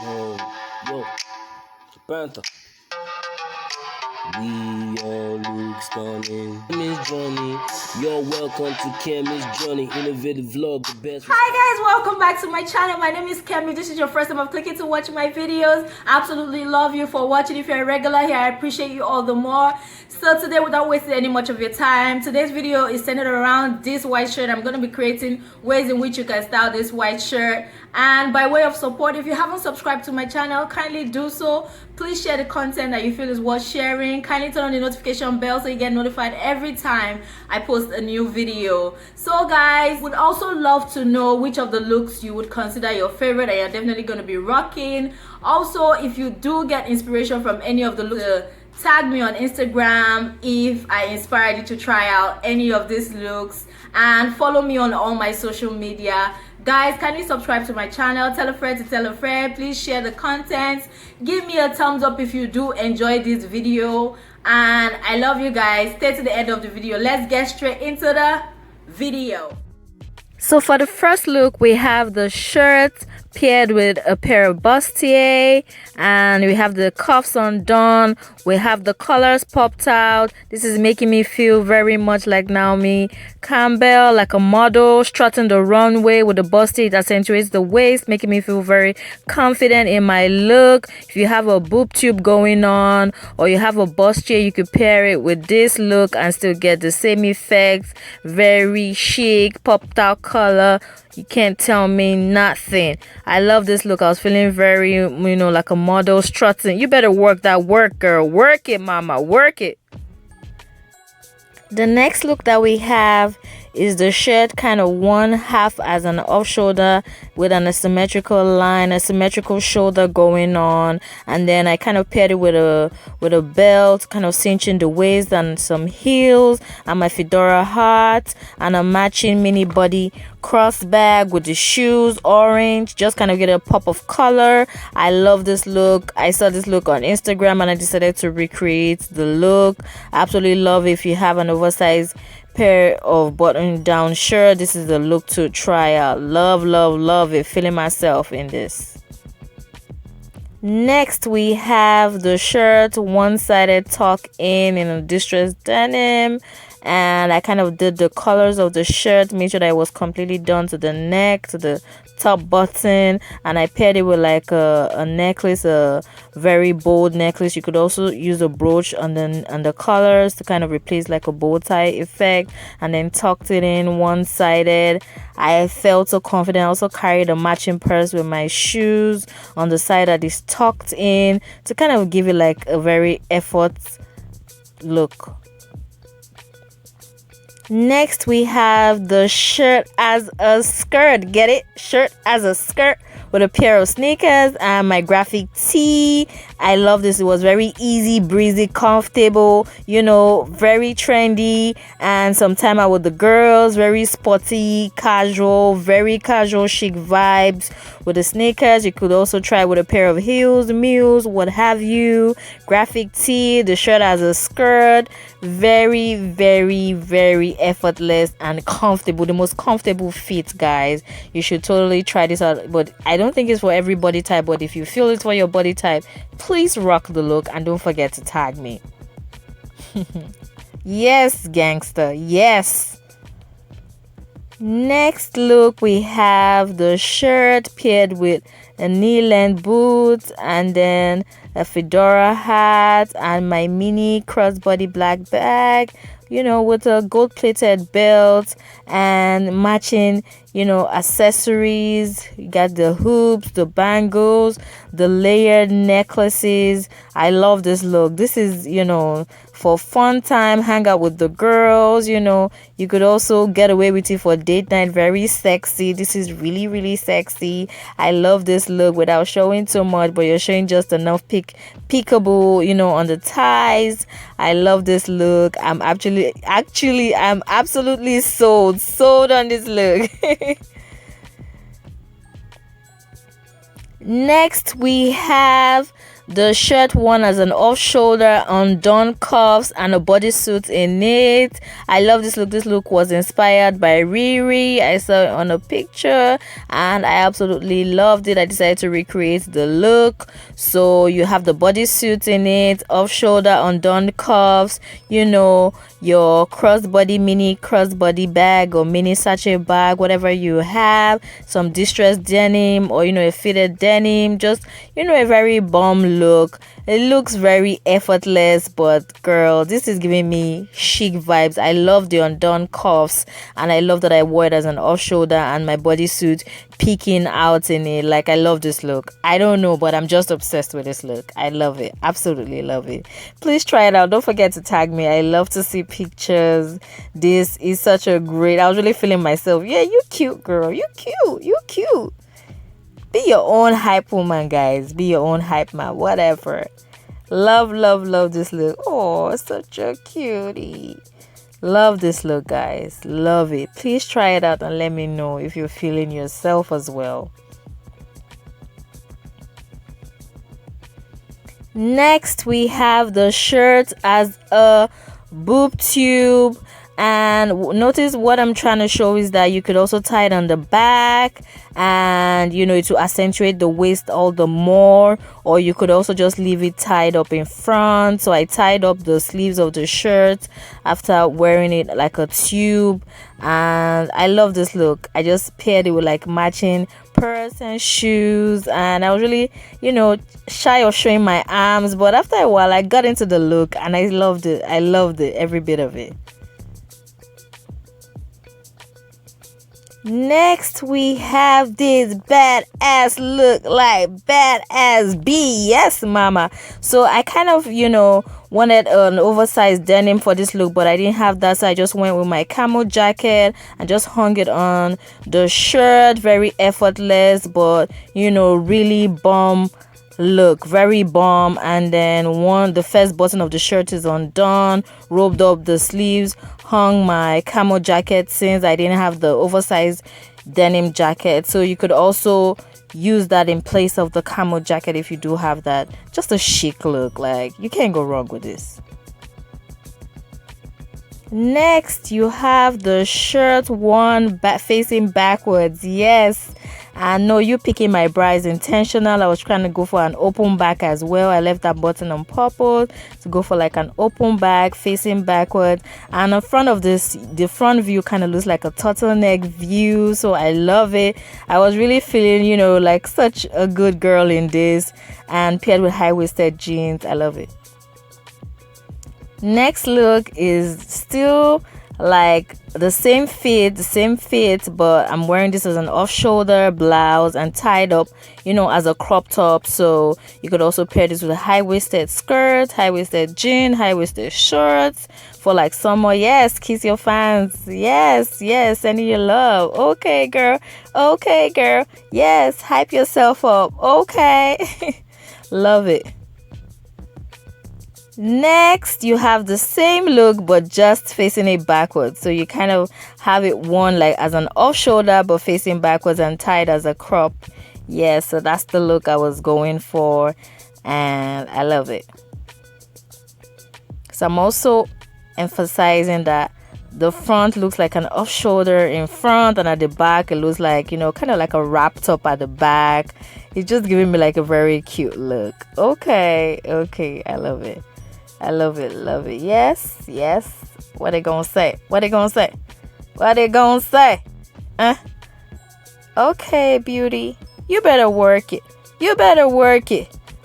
Yo, Panther. We all look stunning. Kemisjourney. You're welcome to Kemisjourney, innovative vlog, the best. Hi guys, welcome back to my channel. My name is Kemi. This is your first time of clicking to watch my videos. Absolutely love you for watching. If you're a regular here, I appreciate you all the more. So today, without wasting any much of your time, today's video is centered around this white shirt. I'm going to be creating ways in which you can style this white shirt. And by way of support, if you haven't subscribed to my channel, kindly do so. Please share the content that you feel is worth sharing. Kindly turn on the notification bell so you get notified every time I post a new video. So guys, would also love to know which of the looks you would consider your favorite and you're definitely going to be rocking. Also, if you do get inspiration from any of the looks, tag me on Instagram if I inspired you to try out any of these looks, and follow me on all my social media. Guys, kindly subscribe to my channel, tell a friend to tell a friend. Please share the content, give me a thumbs up if you do enjoy this video, and I love you guys. Stay to the end of the video. Let's get straight into the video. So for the first look, we have the shirt paired with a pair of bustier, and we have the cuffs undone. We have the colors popped out. This is making me feel very much like Naomi Campbell, like a model strutting the runway with the bustier. It accentuates the waist, making me feel very confident in my look. If you have a boob tube going on or you have a bustier, you could pair it with this look and still get the same effect. Very chic, popped out color. You can't tell me nothing. I love this look. I was feeling very, like a model strutting. You better work that work, girl. Work it, mama. Work it. The next look that we have is the shirt kind of one half as an off shoulder with an asymmetrical line, a symmetrical shoulder going on, and then I kind of paired it with a belt, kind of cinching the waist, and some heels, and my fedora hat, and a matching mini body cross bag with the shoes, orange, just kind of get a pop of color. I love this look. I saw this look on Instagram and I decided to recreate the look. Absolutely love it. If you have an oversized pair of button down shirt, this is the look to try out. Love it. Feeling myself in this. Next, we have the shirt one-sided tuck in a distressed denim, and I kind of did the colors of the shirt, made sure that it was completely done to the neck, to the top button, and I paired it with like a necklace, a very bold necklace. You could also use a brooch on the colors to kind of replace like a bow tie effect, and then tucked it in one-sided. I felt so confident. I also carried a matching purse with my shoes on the side that is tucked in to kind of give it like a very effort look. Next, we have the shirt as a skirt. Get it? Shirt as a skirt with a pair of sneakers and my graphic tee. I love this. It was very easy, breezy, comfortable, very trendy, and some time out with the girls. Very sporty, casual, very casual, chic vibes with the sneakers. You could also try with a pair of heels, mules, what have you. Graphic tee, the shirt as a skirt. Very, very, very effortless and comfortable. The most comfortable fit, guys. You should totally try this out, but I don't think it's for every body type. But if you feel it's for your body type, please rock the look and don't forget to tag me. Yes, gangster, yes. Next look, we have the shirt paired with a knee-length boots, and then a fedora hat, and my mini crossbody black bag, with a gold-plated belt and matching, accessories. You got the hoops, the bangles, the layered necklaces. I love this look. This is, for fun time, hang out with the girls. You could also get away with it for date night. Very sexy. This is really, really sexy. I love this look without showing too much, but you're showing just enough peekable, on the ties. I love this look. I'm absolutely sold on this look. Next, we have The shirt one as an off-shoulder, undone cuffs, and a bodysuit in it. I love this look. This look was inspired by Riri. I saw it on a picture and I absolutely loved it. I decided to recreate the look. So you have the bodysuit in it, off-shoulder, undone cuffs, you know, your mini crossbody bag or mini sachet bag, whatever you have, some distressed denim or, you know, a fitted denim, just, you know, a very bomb look. It looks very effortless, but girl, this is giving me chic vibes. I love the undone cuffs and I love that I wore it as an off shoulder and my bodysuit peeking out in it. Like, I love this look. I don't know, but I'm just obsessed with this look. I love it. Absolutely love it. Please try it out. Don't forget to tag me. I love to see pictures. This is such a great, I was really feeling myself. Yeah, you cute, girl. You cute. You cute. Be your own hype woman, guys. Be your own hype man. Whatever. Love, love, love this look. Oh, such a cutie. Love this look, guys. Love it. Please try it out and let me know if you're feeling yourself as well. Next, we have the shirt as a boob tube. And notice what I'm trying to show is that you could also tie it on the back and, you know, to accentuate the waist all the more, or you could also just leave it tied up in front. So I tied up the sleeves of the shirt after wearing it like a tube, and I love this look. I just paired it with like matching purse and shoes, and I was really, you know, shy of showing my arms, but after a while I got into the look and I loved it. I loved it, every bit of it. Next, we have this badass look, like badass B. Yes, mama. So I kind of, you know, wanted an oversized denim for this look, but I didn't have that, so I just went with my camo jacket and just hung it on the shirt. Very effortless, but, you know, really bomb look, very bomb. And then the first button of the shirt is undone, rolled up the sleeves, hung my camo jacket since I didn't have the oversized denim jacket. So you could also use that in place of the camo jacket if you do have that. Just a chic look. Like, you can't go wrong with this. Next, you have the shirt one facing backwards. Yes, I know you picking my bra is intentional. I was trying to go for an open back as well. I left that button on purpose to go for like an open back facing backwards. And in front of this, the front view kind of looks like a turtleneck view. So I love it. I was really feeling, you know, like such a good girl in this, and paired with high-waisted jeans. I love it. Next look is still like the same fit, but I'm wearing this as an off-shoulder blouse and tied up, you know, as a crop top. So you could also pair this with a high-waisted skirt, high-waisted jean, high-waisted shorts for like summer. Yes, kiss your fans. Yes, sending your love. Okay, girl. Yes, hype yourself up. Okay. Love it. Next, you have the same look but just facing it backwards. So you kind of have it worn like as an off shoulder but facing backwards and tied as a crop. Yeah, so that's the look I was going for and I love it. So I'm also emphasizing that the front looks like an off shoulder in front, and at the back it looks like, you know, kind of like a wrap top at the back. It's just giving me like a very cute look. Okay, I love it. Love it. Yes. What they gonna say? Okay, beauty. You better work it.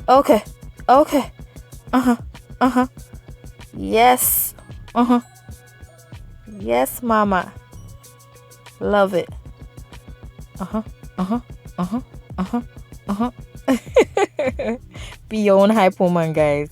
Okay. Yes. Yes, mama. Love it. Be your own hype woman, guys.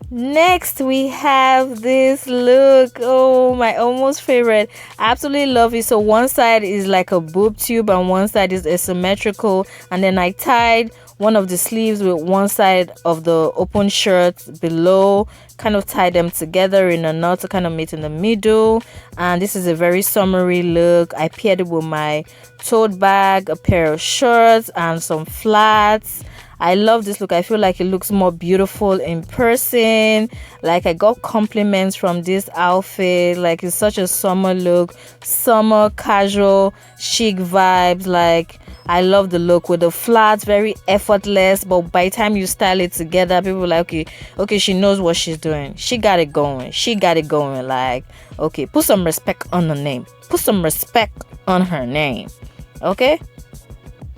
Next, we have this look. Oh, my almost favorite. Absolutely love it. So one side is like a boob tube and one side is asymmetrical, and then I tied one of the sleeves with one side of the open shirt below, kind of tied them together in a knot to kind of meet in the middle. And this is a very summery look. I paired it with my tote bag, a pair of shorts and some flats. I love this look. I feel like it looks more beautiful in person. Like I got compliments from this outfit. Like it's such a summer look, summer casual chic vibes. Like I love the look with the flats, very effortless, but by the time you style it together, people are like, okay, she knows what she's doing. She got it going. She got it going. Like, okay, put some respect on the name. Put some respect on her name. Okay?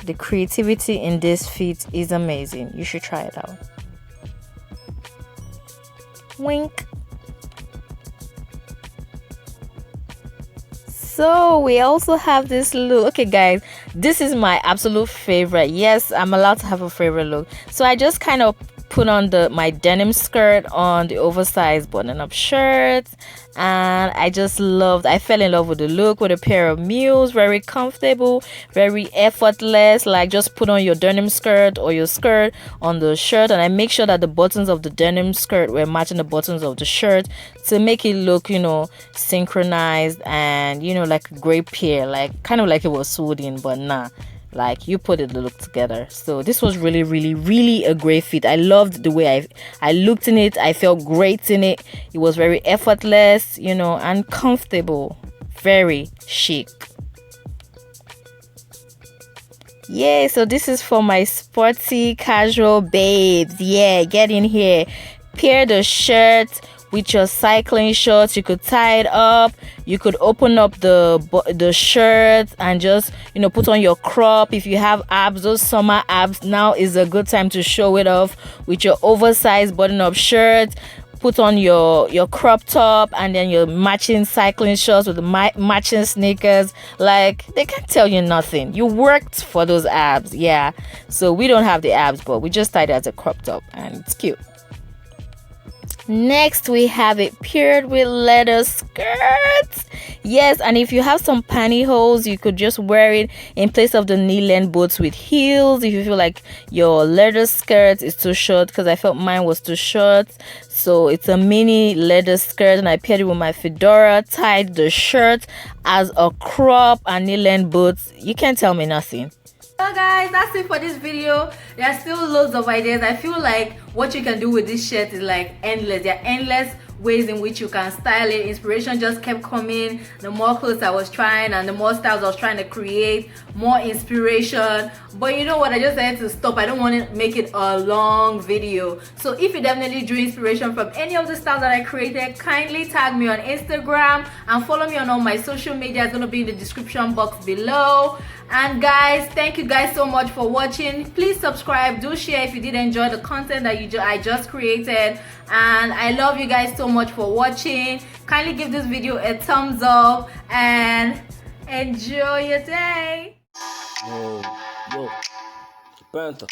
The creativity in this fit is amazing. You should try it out. Wink. So we also have this look. Okay guys, this is my absolute favorite. Yes, I'm allowed to have a favorite look. So I just kind of put on my denim skirt on the oversized button-up shirt, and I fell in love with the look, with a pair of mules. Very comfortable, very effortless. Like just put on your denim skirt or your skirt on the shirt, and I make sure that the buttons of the denim skirt were matching the buttons of the shirt to make it look, you know, synchronized and, you know, like a great pair, like kind of like it was sewed in, but nah, like you put it to look together. So this was really, really, really a great fit. I loved the way I looked in it. I felt great in it. It was very effortless, you know, and comfortable. Very chic. Yeah, so this is for my sporty casual babes. Yeah, get in here. Pair the shirt with your cycling shorts. You could tie it up. You could open up the shirt and just, you know, put on your crop. If you have abs, those summer abs, now is a good time to show it off with your oversized button-up shirt. Put on your crop top and then your matching cycling shorts with the matching sneakers. Like, they can't tell you nothing. You worked for those abs. Yeah, so we don't have the abs, but we just tied it as a crop top and it's cute. Next, we have it paired with leather skirts. Yes, and if you have some pantyhose, you could just wear it in place of the knee-length boots with heels. If you feel like your leather skirt is too short, because I felt mine was too short. So it's a mini leather skirt, and I paired it with my fedora, tied the shirt as a crop and knee-length boots. You can't tell me nothing. So guys, that's it for this video. There are still loads of ideas. I feel like what you can do with this shirt is like endless. There are endless ways in which you can style it. Inspiration just kept coming. The more clothes I was trying and the more styles I was trying to create, more inspiration. But you know what, I just had to stop. I don't want to make it a long video. So if you definitely drew inspiration from any of the styles that I created, kindly tag me on Instagram and follow me on all my social media. It's going to be in the description box below. And guys, thank you guys so much for watching. Please subscribe, do share if you did enjoy the content that I just created. And I love you guys so much for watching. Kindly give this video a thumbs up and enjoy your day. Yo, Panther.